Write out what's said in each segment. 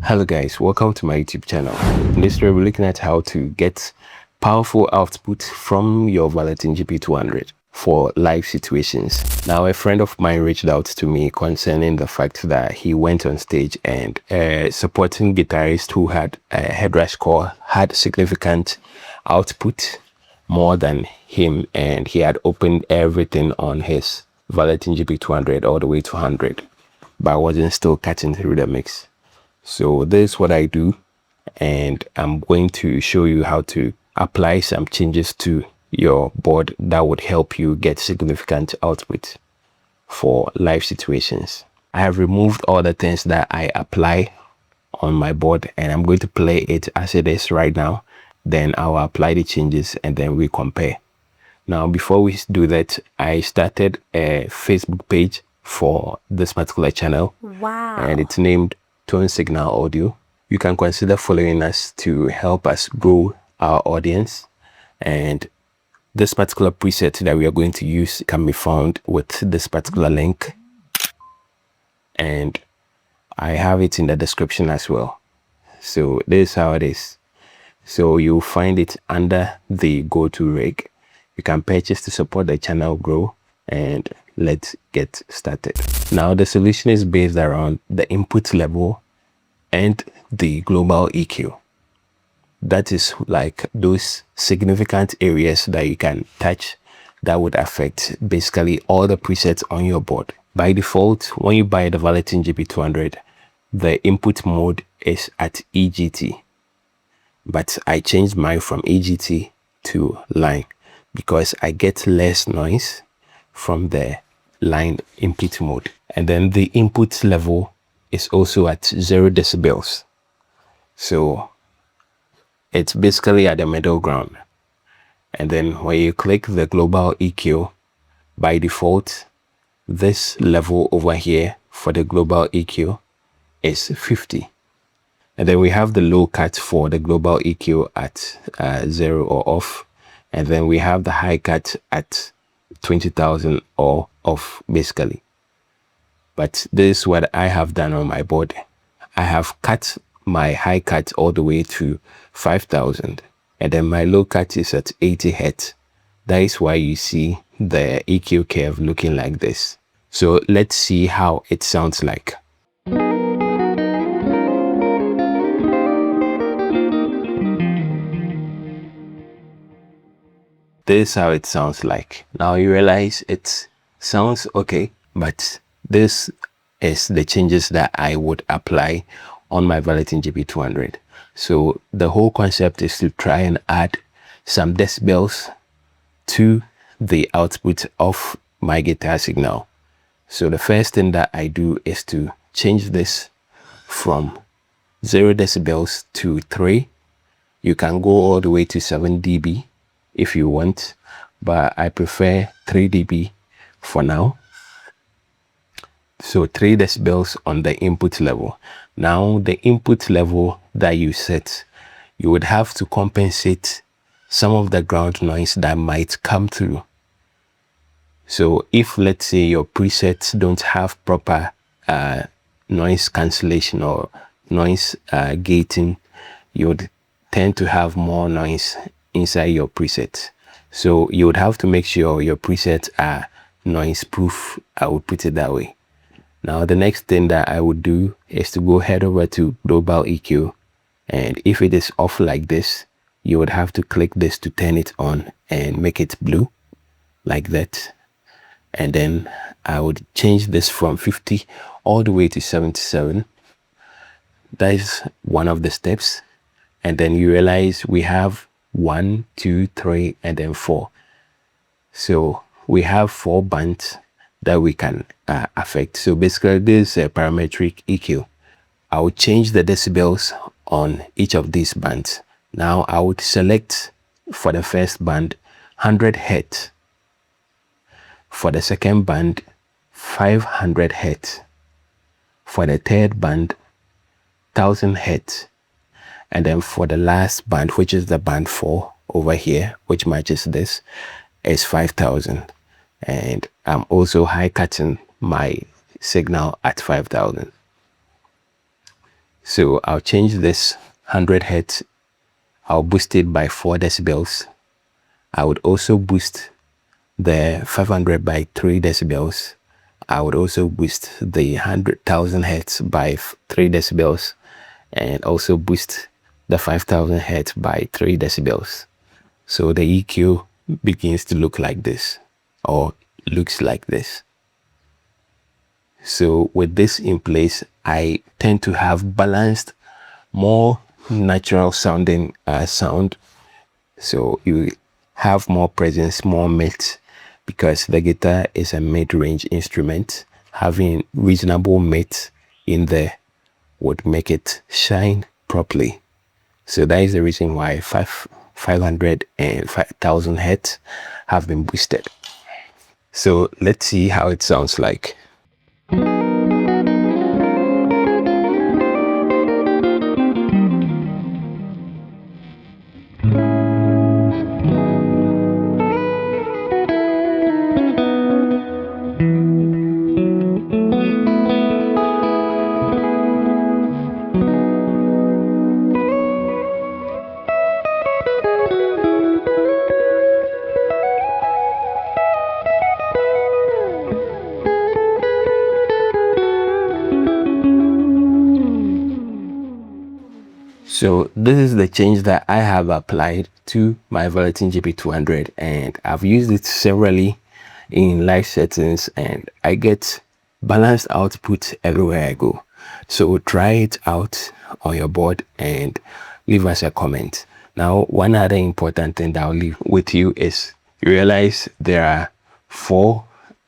Hello guys, welcome to my YouTube channel. In this video, we're looking at how to get powerful output from your Valeton GP-100 for live situations. Now, a friend of mine reached out to me concerning the fact that he went on stage and a supporting guitarist who had a headrush core had significant output more than him, and he had opened everything on his Valeton GP-200 all the way to 100, but wasn't still cutting through the mix. So this is what I do, and I'm going to show you how to apply some changes to your board that would help you get significant output for live situations. I have removed all the things that I apply on my board, and I'm going to play it as it is right now. Then I'll apply the changes and then we compare. Now, before we do that, I started a Facebook page for this particular channel. Wow. And it's named Tone Signal Audio. You can consider following us to help us grow our audience. And this particular preset that we are going to use can be found with this particular link. And I have it in the description as well. So this is how it is. So you'll find it under the Goto Rig. You can purchase to support the channel grow, and let's get started. Now, the solution is based around the input level and the global EQ. That is like those significant areas that you can touch that would affect basically all the presets on your board. By default, when you buy the Valeton GP-200, the input mode is at EGT. But I changed mine from EGT to line because I get less noise from the line input mode. And then the input level is also at 0 decibels. So it's basically at the middle ground. And then when you click the global EQ, by default, this level over here for the global EQ is 50. And then we have the low cut for the global EQ at 0 or off. And then we have the high cut at 20,000 or off basically. But this is what I have done on my board. I have cut my high cut all the way to 5,000. And then my low cut is at 80 Hz. That is why you see the EQ curve looking like this. So let's see how it sounds like. This is how it sounds like. Now you realize it sounds okay, but this is the changes that I would apply on my Valeton GP-200. So the whole concept is to try and add some decibels to the output of my guitar signal. So the first thing that I do is to change this from 0 decibels to 3. You can go all the way to 7 dB if you want, but I prefer 3 dB for now. So 3 decibels on the input level. Now the input level that you set, you would have to compensate some of the ground noise that might come through. So if, let's say, your presets don't have proper noise cancellation or noise gating, you would tend to have more noise inside your preset. So you would have to make sure your presets are noise proof. I would put it that way. Now the next thing that I would do is to go head over to global EQ, and if it is off like this, you would have to click this to turn it on and make it blue like that. And then I would change this from 50 all the way to 77. That is one of the steps. And then you realize we have 1, 2, 3, and then 4. So we have 4 bands that we can affect. So basically this is a parametric EQ. I will change the decibels on each of these bands. Now I would select for the first band 100 Hz. For the second band 500 Hz. For the third band 1000 Hz. And then for the last band, which is the band 4 over here, which matches this, is 5000. And I'm also high cutting my signal at 5000. So I'll change this 100 hertz. I'll boost it by 4 decibels. I would also boost the 500 by 3 decibels. I would also boost the 100,000 hertz by 3 decibels, and also boost the 5,000 hertz by 3 decibels. So the EQ begins to look like this, or looks like this. So with this in place, I tend to have balanced, more natural sounding sound. So you have more presence, more mid, because the guitar is a mid-range instrument. Having reasonable mid in there would make it shine properly. So that is the reason why 500 and 5,000 hertz have been boosted. So let's see how it sounds like. So this is the change that I have applied to my Valeton GP-100, and I've used it severally in live settings, and I get balanced output everywhere I go. So try it out on your board and leave us a comment. Now, one other important thing that I'll leave with you is you realize there are 4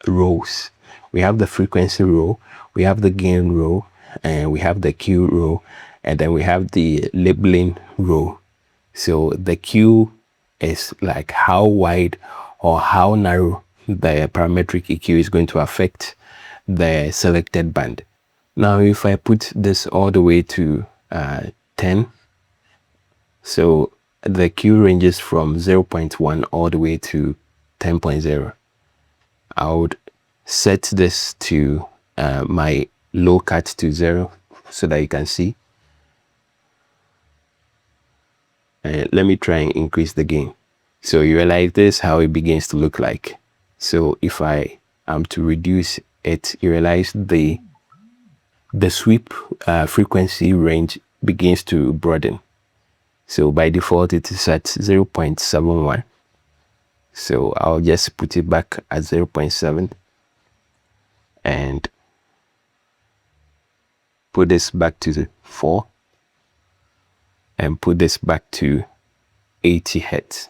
rows. We have the frequency row, we have the gain row, and we have the Q row, and then we have the labeling row. So the Q is like how wide or how narrow the parametric EQ is going to affect the selected band. Now if I put this all the way to 10, so the Q ranges from 0.1 all the way to 10.0. I would set this to my low cut to 0 so that you can see. Let me try and increase the gain. So you realize this how it begins to look like. So if I am to reduce it, you realize the sweep frequency range begins to broaden. So by default it is at 0.71. So I'll just put it back at 0.7 and put this back to 4 and put this back to 80 hertz,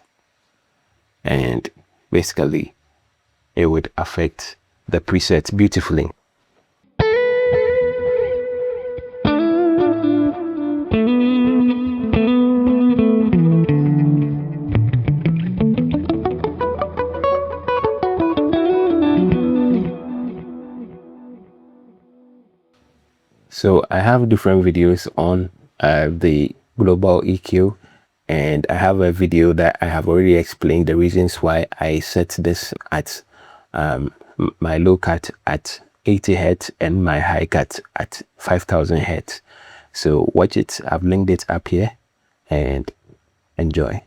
and basically it would affect the preset beautifully. So I have different videos on the global EQ, and I have a video that I have already explained the reasons why I set this at my low cut at 80 hertz and my high cut at 5,000 hertz. So watch it. I've linked it up here and enjoy.